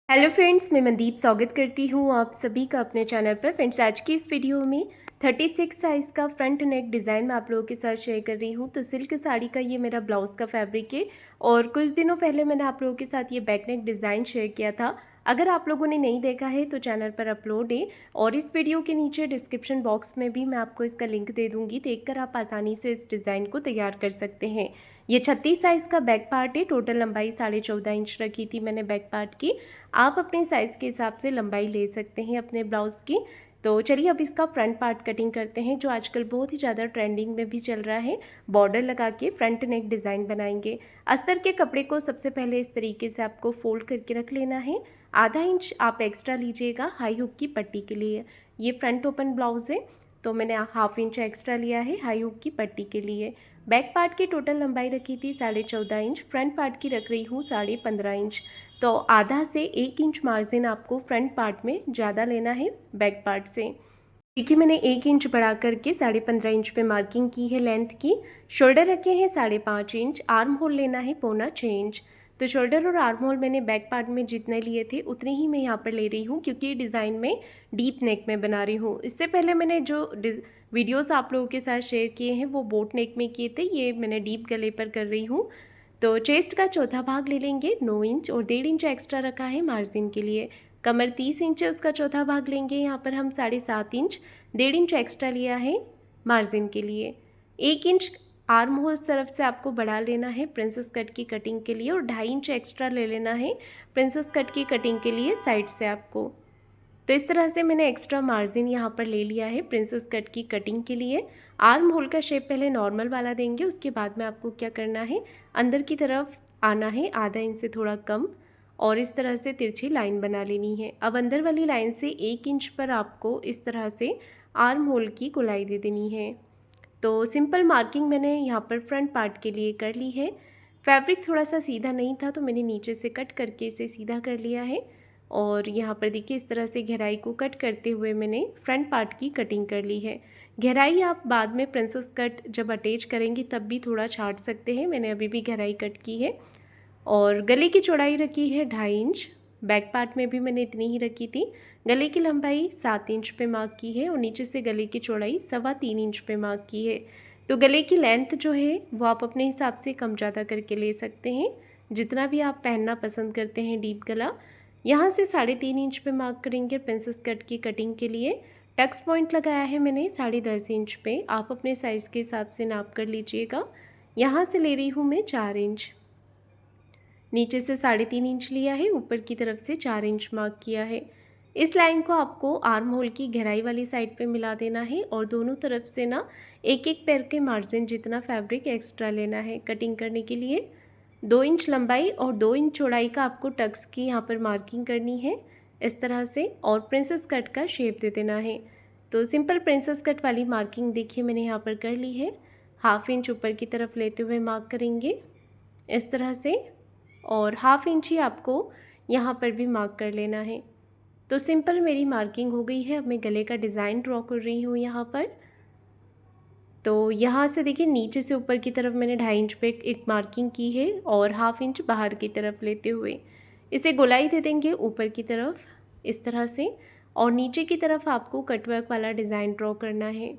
Hello friends, मैं मनदीप स्वागत करती हूँ आप सभी का अपने चैनल पर। फ्रेंड्स, आज की इस वीडियो में 36 साइज़ का फ्रंट नेक डिज़ाइन मैं आप लोगों के साथ शेयर कर रही हूँ। तो सिल्क साड़ी का ये मेरा ब्लाउज़ का फैब्रिक है और कुछ दिनों पहले मैंने आप लोगों के साथ ये बैक नेक डिज़ाइन शेयर किया था। अगर आप लोगों ने नहीं देखा है तो चैनल पर अपलोड है और इस वीडियो के नीचे डिस्क्रिप्शन बॉक्स में भी मैं आपको इसका लिंक दे दूँगी। देखकर आप आसानी से इस डिज़ाइन को तैयार कर सकते हैं। ये 36 साइज़ का बैक पार्ट है। टोटल लंबाई 14.5 इंच रखी थी मैंने बैक पार्ट की। आप अपने साइज़ के हिसाब से लंबाई ले सकते हैं अपने ब्लाउज़ की। तो चलिए अब इसका फ्रंट पार्ट कटिंग करते हैं, जो आजकल बहुत ही ज़्यादा ट्रेंडिंग में भी चल रहा है। बॉर्डर लगा के फ्रंट नेक डिज़ाइन बनाएंगे। अस्तर के कपड़े को सबसे पहले इस तरीके से आपको फोल्ड करके रख लेना है। आधा इंच आप एक्स्ट्रा लीजिएगा हाई हुक की पट्टी के लिए। ये फ्रंट ओपन ब्लाउज़ है तो मैंने हाफ इंच एक्स्ट्रा लिया है हाई हुक की पट्टी के लिए। बैक पार्ट की टोटल लंबाई रखी थी 14.5 इंच, फ्रंट पार्ट की रख रही हूँ 15.5 इंच। तो आधा से 1 इंच मार्जिन आपको फ्रंट पार्ट में ज़्यादा लेना है बैक पार्ट से। देखिए मैंने 1 इंच बढ़ा करके 15.5 इंच पे मार्किंग की है लेंथ की। शोल्डर रखे हैं 5.5 इंच, आर्म होल लेना है 1.25 इंच। तो शोल्डर और आर्म होल मैंने बैक पार्ट में जितने लिए थे उतने ही मैं यहाँ पर ले रही हूँ, क्योंकि डिज़ाइन में डीप नेक में बना रही हूँ। इससे पहले मैंने जो वीडियोस आप लोगों के साथ शेयर किए हैं वो बोट नेक में किए थे, ये मैंने डीप गले पर कर रही हूँ। तो चेस्ट का चौथा भाग ले लेंगे 9 इंच और 1.5 इंच एक्स्ट्रा रखा है मार्जिन के लिए। कमर 30 इंच है, उसका चौथा भाग लेंगे। यहाँ पर हम 7.5 इंच, 1.5 इंच एक्स्ट्रा लिया है मार्जिन के लिए। 1 इंच आर्म होल तरफ से आपको बढ़ा लेना है प्रिंसेस कट की कटिंग के लिए और 2.5 इंच एक्स्ट्रा ले लेना है प्रिंसेस कट की कटिंग के लिए साइड से आपको। तो इस तरह से मैंने एक्स्ट्रा मार्जिन यहाँ पर ले लिया है प्रिंसेस कट की कटिंग के लिए। आर्म होल का शेप पहले नॉर्मल वाला देंगे, उसके बाद में आपको क्या करना है, अंदर की तरफ आना है आधा इंच से थोड़ा कम और इस तरह से तिरछी लाइन बना लेनी है। अब अंदर वाली लाइन से 1 इंच पर आपको इस तरह से आर्म होल की गोलाई दे देनी है। तो सिंपल मार्किंग मैंने यहाँ पर फ्रंट पार्ट के लिए कर ली है। फैब्रिक थोड़ा सा सीधा नहीं था तो मैंने नीचे से कट करके इसे सीधा कर लिया है और यहाँ पर देखिए इस तरह से गहराई को कट करते हुए मैंने फ्रंट पार्ट की कटिंग कर ली है। गहराई आप बाद में प्रिंसेस कट जब अटैच करेंगे तब भी थोड़ा छाट सकते हैं, मैंने अभी भी गहराई कट की है। और गले की चौड़ाई रखी है 2.5 इंच, बैक पार्ट में भी मैंने इतनी ही रखी थी। गले की लंबाई 7 इंच पे मार्क की है और नीचे से गले की चौड़ाई 3.25 इंच पे मार्क की है। तो गले की लेंथ जो है वो आप अपने हिसाब से कम ज़्यादा करके ले सकते हैं, जितना भी आप पहनना पसंद करते हैं डीप गला। यहाँ से 3.5 इंच पे मार्क करेंगे प्रिंसेस कट की कटिंग के लिए। टक्स पॉइंट लगाया है मैंने 10.5 इंच पे, आप अपने साइज़ के हिसाब से नाप कर लीजिएगा। यहाँ से ले रही हूँ मैं 4 इंच, नीचे से 3.5 इंच लिया है, ऊपर की तरफ से 4 इंच मार्क किया है। इस लाइन को आपको आर्म होल की गहराई वाली साइड पे मिला देना है और दोनों तरफ से ना एक एक पैर के मार्जिन जितना फैब्रिक एक्स्ट्रा लेना है कटिंग करने के लिए। 2 इंच लंबाई और 2 इंच चौड़ाई का आपको टक्स की यहाँ पर मार्किंग करनी है इस तरह से और प्रिंसेस कट का शेप दे देना है। तो सिंपल प्रिंसेस कट वाली मार्किंग देखिए मैंने यहाँ पर कर ली है। हाफ इंच ऊपर की तरफ लेते हुए मार्क करेंगे इस तरह से और हाफ इंच ही आपको यहाँ पर भी मार्क कर लेना है। तो सिंपल मेरी मार्किंग हो गई है। अब मैं गले का डिज़ाइन ड्रॉ कर रही हूँ यहाँ पर। तो यहाँ से देखिए नीचे से ऊपर की तरफ मैंने 2.5 इंच पे एक मार्किंग की है और हाफ इंच बाहर की तरफ लेते हुए इसे गोलाई दे देंगे ऊपर की तरफ इस तरह से और नीचे की तरफ आपको कटवर्क वाला डिज़ाइन ड्रॉ करना है।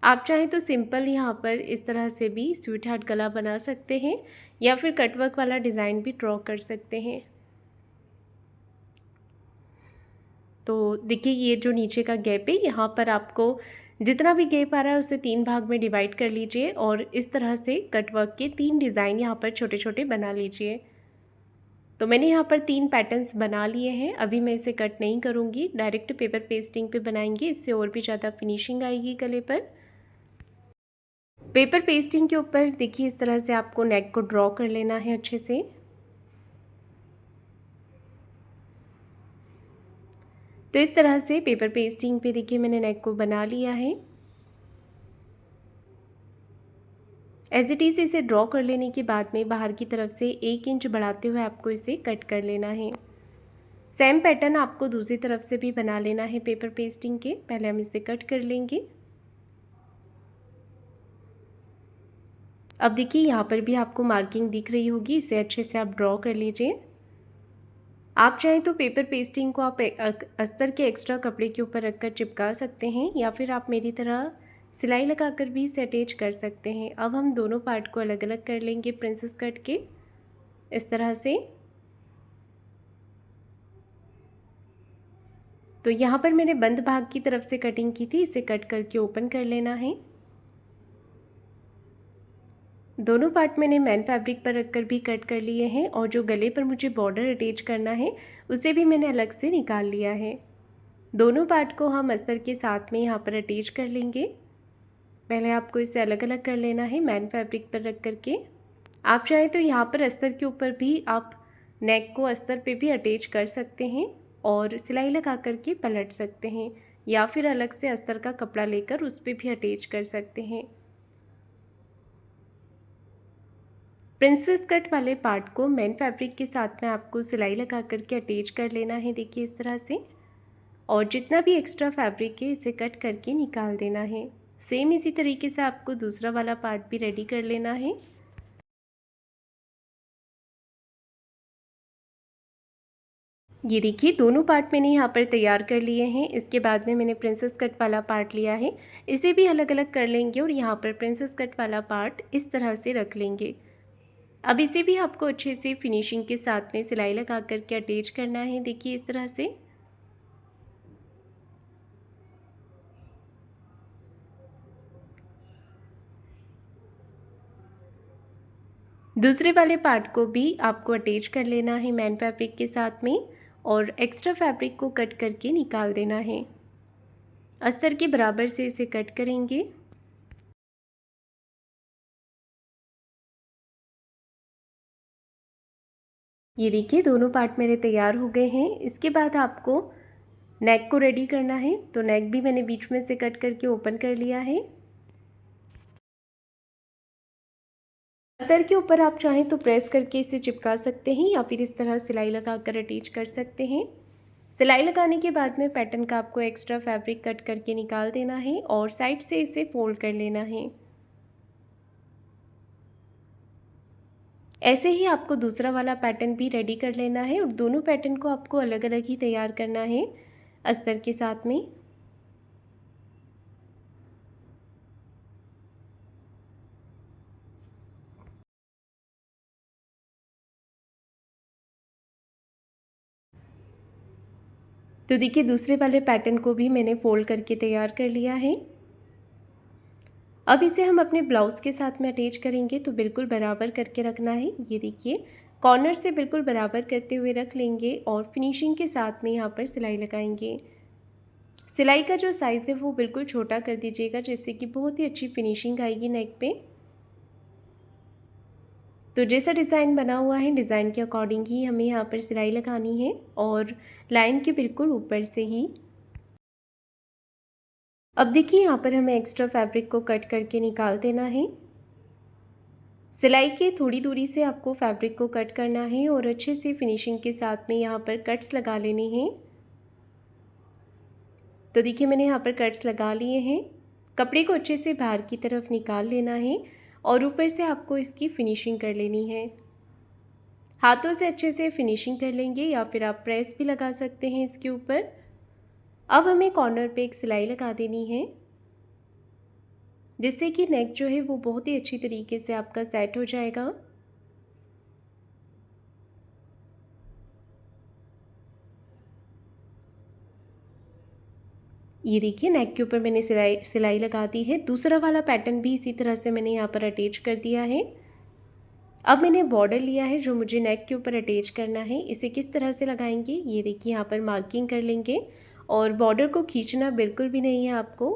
आप चाहें तो सिंपल यहाँ पर इस तरह से भी स्वीट हार्ट गला बना सकते हैं या फिर कटवर्क वाला डिज़ाइन भी ड्रॉ कर सकते हैं। तो देखिए ये जो नीचे का गैप है यहाँ पर आपको जितना भी गैप आ रहा है उसे 3 भाग में डिवाइड कर लीजिए और इस तरह से कटवर्क के 3 डिज़ाइन यहाँ पर छोटे छोटे बना लीजिए। तो मैंने यहाँ पर 3 पैटर्न्स बना लिए हैं। अभी मैं इसे कट नहीं करूँगी, डायरेक्ट पेपर पेस्टिंग पे बनाएंगे, इससे और भी ज़्यादा फिनिशिंग आएगी गले पर। पेपर पेस्टिंग के ऊपर देखिए इस तरह से आपको नेक को ड्रॉ कर लेना है अच्छे से। तो इस तरह से पेपर पेस्टिंग पे देखिए मैंने नेक को बना लिया है। एज इट इज़ इसे ड्रॉ कर लेने के बाद में बाहर की तरफ से 1 इंच बढ़ाते हुए आपको इसे कट कर लेना है। सेम पैटर्न आपको दूसरी तरफ से भी बना लेना है पेपर पेस्टिंग के। पहले हम इसे कट कर लेंगे। अब देखिए यहाँ पर भी आपको मार्किंग दिख रही होगी, इसे अच्छे से आप ड्रॉ कर लीजिए। आप चाहें तो पेपर पेस्टिंग को आप अस्तर के एक्स्ट्रा कपड़े के ऊपर रखकर चिपका सकते हैं, या फिर आप मेरी तरह सिलाई लगाकर भी इसे अटैच कर सकते हैं। अब हम दोनों पार्ट को अलग अलग कर लेंगे प्रिंसेस कट के इस तरह से। तो यहाँ पर मैंने बंद भाग की तरफ से कटिंग की थी, इसे कट करके ओपन कर लेना है। दोनों पार्ट मैंने मैन फैब्रिक पर रखकर भी कट कर लिए हैं, और जो गले पर मुझे बॉर्डर अटैच करना है उसे भी मैंने अलग से निकाल लिया है। दोनों पार्ट को हम अस्तर के साथ में यहाँ पर अटैच कर लेंगे। पहले आपको इसे अलग अलग कर लेना है मैन फैब्रिक पर रख करके। आप चाहें तो यहाँ पर अस्तर के ऊपर भी आप नेक को अस्तर पे भी अटैच कर सकते हैं और सिलाई लगा करके पलट सकते हैं, या फिर अलग से अस्तर का कपड़ा लेकर उस पर भी अटैच कर सकते हैं। प्रिंसेस कट वाले पार्ट को मैन फैब्रिक के साथ में आपको सिलाई लगा करके अटैच कर लेना है, देखिए इस तरह से। और जितना भी एक्स्ट्रा फैब्रिक है इसे कट करके निकाल देना है। सेम इसी तरीके से आपको दूसरा वाला पार्ट भी रेडी कर लेना है। ये देखिए दोनों पार्ट मैंने यहाँ पर तैयार कर लिए हैं। इसके बाद में मैंने प्रिंसेस कट वाला पार्ट लिया है, इसे भी अलग अलग कर लेंगे और यहाँ पर प्रिंसेस कट वाला पार्ट इस तरह से रख लेंगे। अब इसे भी आपको अच्छे से फिनिशिंग के साथ में सिलाई लगा करके अटैच करना है, देखिए इस तरह से। दूसरे वाले पार्ट को भी आपको अटैच कर लेना है मैन फैब्रिक के साथ में, और एक्स्ट्रा फैब्रिक को कट करके निकाल देना है। अस्तर के बराबर से इसे कट करेंगे। ये देखिए दोनों पार्ट मेरे तैयार हो गए हैं। इसके बाद आपको नेक को रेडी करना है, तो नेक भी मैंने बीच में से कट करके ओपन कर लिया है। अस्तर के ऊपर आप चाहें तो प्रेस करके इसे चिपका सकते हैं, या फिर इस तरह सिलाई लगाकर अटैच कर सकते हैं। सिलाई लगाने के बाद में पैटर्न का आपको एक्स्ट्रा फैब्रिक कट करके निकाल देना है और साइड से इसे फोल्ड कर लेना है। ऐसे ही आपको दूसरा वाला पैटर्न भी रेडी कर लेना है, और दोनों पैटर्न को आपको अलग अलग ही तैयार करना है अस्तर के साथ में। तो देखिए दूसरे वाले पैटर्न को भी मैंने फोल्ड करके तैयार कर लिया है। अब इसे हम अपने ब्लाउज़ के साथ में अटैच करेंगे, तो बिल्कुल बराबर करके रखना है। ये देखिए कॉर्नर से बिल्कुल बराबर करते हुए रख लेंगे और फिनिशिंग के साथ में यहाँ पर सिलाई लगाएंगे। सिलाई का जो साइज़ है वो बिल्कुल छोटा कर दीजिएगा, जिससे कि बहुत ही अच्छी फिनिशिंग आएगी नेक पे। तो जैसा डिज़ाइन बना हुआ है डिज़ाइन के अकॉर्डिंग ही हमें यहाँ पर सिलाई लगानी है, और लाइन के बिल्कुल ऊपर से ही। अब देखिए यहाँ पर हमें एक्स्ट्रा फैब्रिक को कट करके निकाल देना है। सिलाई के थोड़ी दूरी से आपको फैब्रिक को कट करना है और अच्छे से फिनिशिंग के साथ में यहाँ पर कट्स लगा लेने हैं। तो देखिए मैंने यहाँ पर कट्स लगा लिए हैं। कपड़े को अच्छे से बाहर की तरफ निकाल लेना है और ऊपर से आपको इसकी फिनिशिंग कर लेनी है। हाथों से अच्छे से फिनिशिंग कर लेंगे, या फिर आप प्रेस भी लगा सकते हैं इसके ऊपर। अब हमें कॉर्नर पे एक सिलाई लगा देनी है, जिससे कि नेक जो है वो बहुत ही अच्छी तरीके से आपका सेट हो जाएगा। ये देखिए नेक के ऊपर मैंने सिलाई लगा दी है। दूसरा वाला पैटर्न भी इसी तरह से मैंने यहाँ पर अटैच कर दिया है। अब मैंने बॉर्डर लिया है जो मुझे नेक के ऊपर अटैच करना है। इसे किस तरह से लगाएंगे, ये देखिए यहाँ पर मार्किंग कर लेंगे, और बॉर्डर को खींचना बिल्कुल भी नहीं है आपको।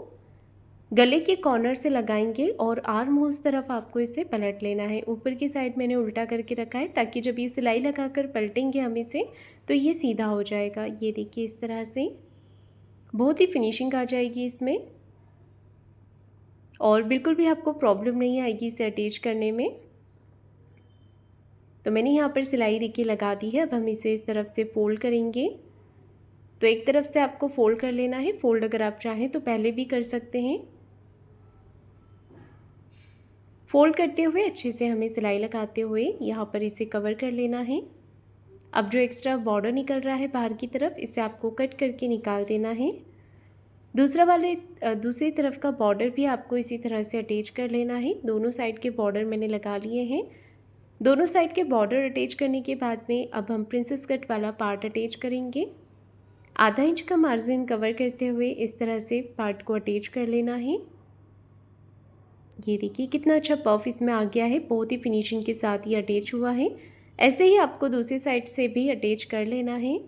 गले के कॉर्नर से लगाएंगे और आर्म होल्स तरफ आपको इसे पलट लेना है। ऊपर की साइड मैंने उल्टा करके रखा है, ताकि जब ये सिलाई लगाकर पलटेंगे हम इसे तो ये सीधा हो जाएगा। ये देखिए इस तरह से बहुत ही फिनिशिंग आ जाएगी इसमें, और बिल्कुल भी आपको प्रॉब्लम नहीं आएगी इसे अटैच करने में। तो मैंने यहाँ पर सिलाई देखिए लगा दी है। अब हम इसे इस तरफ से फोल्ड करेंगे। तो एक तरफ से आपको फोल्ड कर लेना है। फोल्ड अगर आप चाहें तो पहले भी कर सकते हैं। फोल्ड करते हुए अच्छे से हमें सिलाई लगाते हुए यहाँ पर इसे कवर कर लेना है। अब जो एक्स्ट्रा बॉर्डर निकल रहा है बाहर की तरफ, इसे आपको कट करके निकाल देना है। दूसरी तरफ का बॉर्डर भी आपको इसी तरह से अटैच कर लेना है। दोनों साइड के बॉर्डर मैंने लगा लिए हैं। दोनों साइड के बॉर्डर अटैच करने के बाद में अब हम प्रिंसेस कट वाला पार्ट अटैच करेंगे। आधा इंच का मार्जिन कवर करते हुए इस तरह से पार्ट को अटैच कर लेना है। ये देखिए कितना अच्छा पफ इसमें आ गया है, बहुत ही फिनिशिंग के साथ ये अटैच हुआ है। ऐसे ही आपको दूसरी साइड से भी अटैच कर लेना है।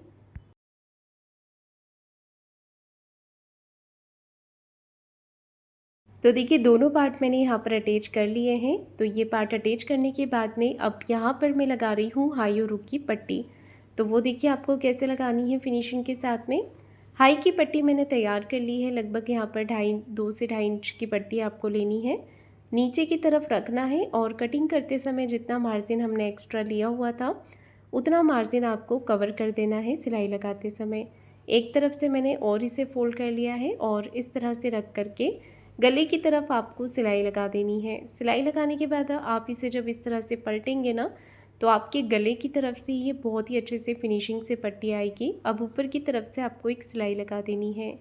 तो देखिए दोनों पार्ट मैंने यहाँ पर अटैच कर लिए हैं। तो ये पार्ट अटैच करने के बाद में अब यहाँ पर मैं लगा रही हूँ हाई और रुक की पट्टी। तो वो देखिए आपको कैसे लगानी है फिनिशिंग के साथ में। हाई की पट्टी मैंने तैयार कर ली है, लगभग यहाँ पर 2 से 2.5 इंच की पट्टी आपको लेनी है, नीचे की तरफ रखना है और कटिंग करते समय जितना मार्जिन हमने एक्स्ट्रा लिया हुआ था उतना मार्जिन आपको कवर कर देना है सिलाई लगाते समय। एक तरफ से मैंने और इसे फोल्ड कर लिया है और इस तरह से रख करके गले की तरफ आपको सिलाई लगा देनी है। सिलाई लगाने के बाद आप इसे जब इस तरह से पलटेंगे ना तो आपके गले की तरफ से ये बहुत ही अच्छे से फिनिशिंग से पट्टी आएगी। अब ऊपर की तरफ से आपको एक सिलाई लगा देनी है।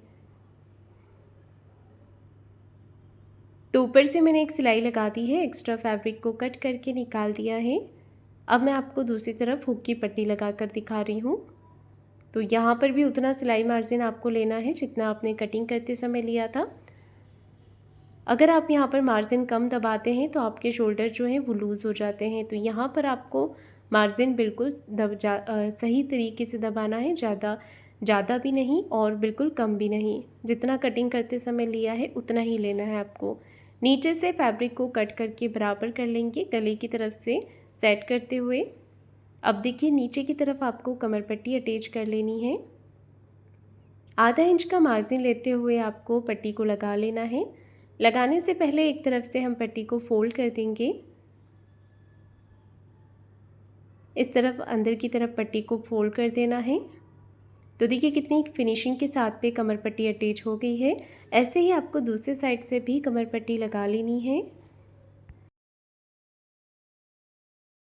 तो ऊपर से मैंने एक सिलाई लगा दी है, एक्स्ट्रा फैब्रिक को कट करके निकाल दिया है। अब मैं आपको दूसरी तरफ हुक की पट्टी लगा कर दिखा रही हूँ। तो यहाँ पर भी उतना सिलाई मार्जिन आपको लेना है जितना आपने कटिंग करते समय लिया था। अगर आप यहाँ पर मार्जिन कम दबाते हैं तो आपके शोल्डर जो हैं वो लूज़ हो जाते हैं। तो यहाँ पर आपको मार्जिन बिल्कुल सही तरीके से दबाना है, ज़्यादा भी नहीं और बिल्कुल कम भी नहीं। जितना कटिंग करते समय लिया है उतना ही लेना है आपको। नीचे से फैब्रिक को कट करके बराबर कर लेंगे गले की तरफ से सेट करते हुए। अब देखिए नीचे की तरफ आपको कमर पट्टी अटैच कर लेनी है। आधा इंच का मार्जिन लेते हुए आपको पट्टी को लगा लेना है। लगाने से पहले एक तरफ से हम पट्टी को फोल्ड कर देंगे। इस तरफ अंदर की तरफ पट्टी को फोल्ड कर देना है। तो देखिए कितनी फिनिशिंग के साथ पे कमर पट्टी अटैच हो गई है। ऐसे ही आपको दूसरे साइड से भी कमर पट्टी लगा लेनी है।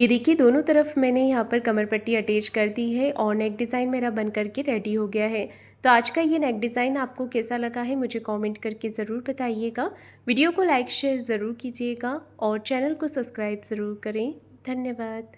ये देखिए दोनों तरफ मैंने यहाँ पर कमर पट्टी अटैच कर दी है और नेक डिज़ाइन मेरा बन करके रेडी हो गया है। तो आज का ये नेक डिज़ाइन आपको कैसा लगा है मुझे कमेंट करके ज़रूर बताइएगा। वीडियो को लाइक शेयर ज़रूर कीजिएगा और चैनल को सब्सक्राइब ज़रूर करें। धन्यवाद।